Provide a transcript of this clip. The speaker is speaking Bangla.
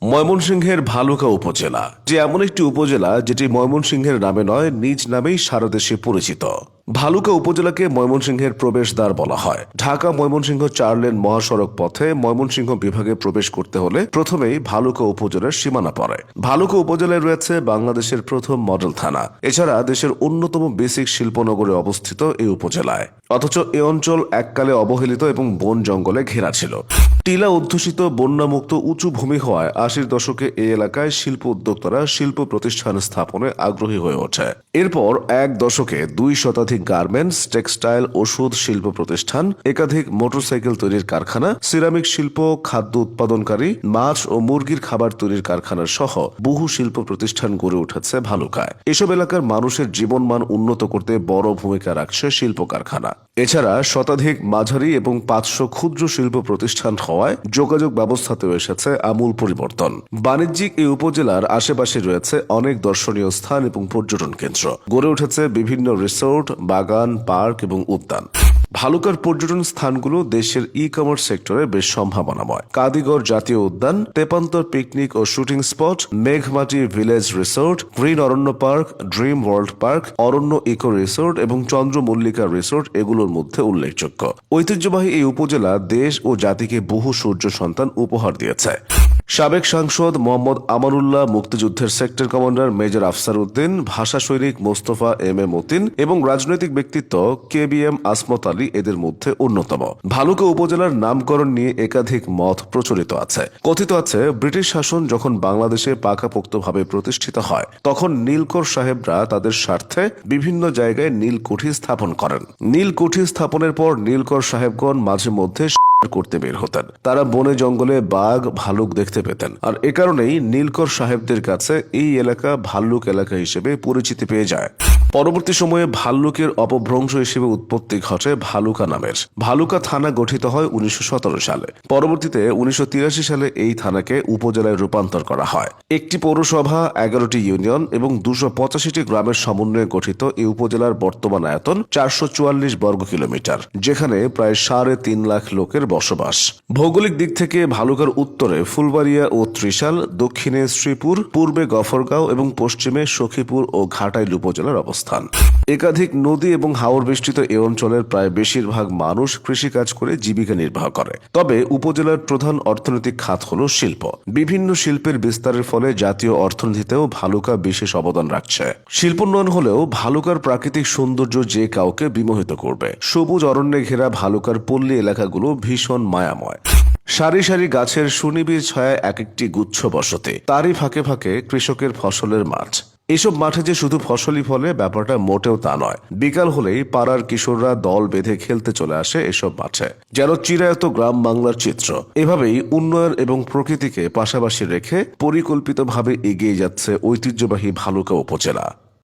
ময়মনসিংহের ভালুকা উপজেলা যে এমন একটি উপজেলা যেটি ময়মনসিংহের নামে নয় নিজ নামেই সারা দেশে পরিচিত। ভালুকা উপজেলাকে ময়মনসিংহের প্রবেশদ্বার বলা হয়। ঢাকা ময়মনসিংহ 4 লেন মহাসড়ক পথে ময়মনসিংহ বিভাগে প্রবেশ করতে হলে প্রথমেই ভালুকা উপজেলার সীমানা পড়ে। ভালুকা উপজেলায় রয়েছে বাংলাদেশের প্রথম মডেল থানা। এছাড়া দেশের অন্যতম বেসিক শিল্পনগরে অবস্থিত এই উপজেলায়। অথচ এ অঞ্চল এককালে অবহেলিত এবং বন জঙ্গলে ঘেরা ছিল। টিলা অধ্যুষিত বন্যামুক্ত উঁচু ভূমি হওয়ায় 80-র দশকে এই এলাকায় শিল্প উদ্যোক্তারা শিল্প প্রতিষ্ঠান স্থাপনে আগ্রহী হয়ে ওঠে। এরপর এক দশকে 2 শতাধিক গার্মেন্টস, টেক্সটাইল, ওষুধ শিল্প প্রতিষ্ঠান, একাধিক মোটরসাইকেল তৈরির কারখানা, সিরামিক শিল্প, খাদ্য উৎপাদনকারী, মাছ ও মুরগির খাবার তৈরির কারখানা সহ বহু শিল্প প্রতিষ্ঠান গড়ে উঠেছে ভালুকায়। এসব এলাকার মানুষের জীবনমান উন্নত করতে বড় ভূমিকা রাখছে শিল্প কারখানা। এছাড়া শতাধিক মাঝারি এবং 500 ক্ষুদ্র শিল্প প্রতিষ্ঠান হওয়ায় যোগাযোগ ব্যবস্থাতেও এসেছে আমূল পরিবর্তন। বাণিজ্যিক এই উপজেলার আশেপাশে রয়েছে অনেক দর্শনীয় স্থান এবং পর্যটন কেন্দ্র। গড়ে উঠেছে বিভিন্ন রিসোর্ট, বাগান, পার্ক এবং উদ্যান। ভালুকার পর্যটন স্থানগুলো দেশের ই-কমার্স সেক্টরে বেশ সম্ভাবনাময়। কাদিগড় জাতীয় উদ্যান, তেপান্তর পিকনিক ও shooting spot, Meghmati village resort, green Aranya park, dream world park, Aranya eco resort এবং চন্দ্রমল্লিকা রিসোর্ট এগুলোর মধ্যে উল্লেখযোগ্য। ঐতিহ্যবাহী এই উপজেলা দেশ ও জাতিকে বহু সূর্য সন্তান উপহার দিয়েছে। সাবেক সাংসদ মোহাম্মদ আমানুল্লাহ, মুক্তিযুদ্ধের sector commander major Afsar Uddin, ভাষা সৈনিক মোস্তফা এম এ মতিন এবং রাজনৈতিক ব্যক্তিত্ব KBM আসমত আলী এদের মধ্যে অন্যতম। ভালুকা উপজেলার নামকরণ নিয়ে একাধিক মত প্রচলিত আছে। কথিত আছে, ব্রিটিশ শাসন যখন বাংলাদেশে পাকাপোক্তভাবে প্রতিষ্ঠিত হয় তখন নীলকর সাহেবরা তাদের স্বার্থে বিভিন্ন জায়গায় নীলকুঠি স্থাপন করেন। নীলকুঠি স্থাপনের পর নীলকর সাহেবগণ মাঝে মধ্যে করতে বের হতেন। তারা বনে জঙ্গলে বাঘ, ভালুক দেখতে পেতেন, আর এ কারণেই নীলকর সাহেবদের কাছে এই এলাকা ভাল্লুক এলাকা হিসেবে পরিচিতি পেয়ে যায়। পরবর্তী সময়ে ভাল্লুকের অপভ্রংশ হিসেবে উৎপত্তি ঘটে ভালুকা নামের। ভালুকা থানা গঠিত হয় 1917 সালে। পরবর্তীতে 1983 সালে এই থানাকে উপজেলায় রূপান্তর করা হয়। একটি পৌরসভা, 11টি ইউনিয়ন এবং 285টি গ্রামের সমন্বয়ে গঠিত এই উপজেলার বর্তমান আয়তন 444 বর্গ কিলোমিটার, যেখানে প্রায় 3.5 লাখ লোকের বসবাস। ভৌগোলিক দিক থেকে ভালুকার উত্তরে ফুলবাড়িয়া ও ত্রিশাল, দক্ষিণে শ্রীপুর, পূর্বে গফরগাঁও এবং পশ্চিমে সখীপুর ও ঘাটাইল উপজেলার অবস্থান। একাধিক নদী এবং হাওর বেষ্টিত এ অঞ্চলের প্রায় বেশিরভাগ মানুষ কৃষিকাজ করে জীবিকা নির্বাহ করে। তবে উপজেলার প্রধান অর্থনৈতিক খাত হল শিল্প। বিভিন্ন শিল্পের বিস্তারের ফলে জাতীয় অর্থনীতিতেও ভালুকা বিশেষ অবদান রাখছে। শিল্পোন্নয়ন হলেও ভালুকার প্রাকৃতিক সৌন্দর্য যে কাউকে বিমোহিত করবে। সবুজ অরণ্যে ঘেরা ভালুকার পল্লী এলাকাগুলো ভীষণ মায়াময়। সারি সারি গাছের সুনিবিড় ছায়ায় এক একটি গুচ্ছ বসতি, তারই ফাঁকে ফাঁকে কৃষকের ফসলের মাঠ। এসব মাঠে যে শুধু ফসলই ফলে ব্যাপারটা মোটেও তা নয়। বিকাল হলেই পাড়ার কিশোররা দল বেঁধে খেলতে চলে আসে এসব মাঠে, যেন চিরায়ত গ্রাম বাংলার চিত্র। এভাবেই উন্নয়ন এবং প্রকৃতিকে পাশাপাশি রেখে পরিকল্পিতভাবে এগিয়ে যাচ্ছে ঐতিহ্যবাহী ভালুকা উপজেলা।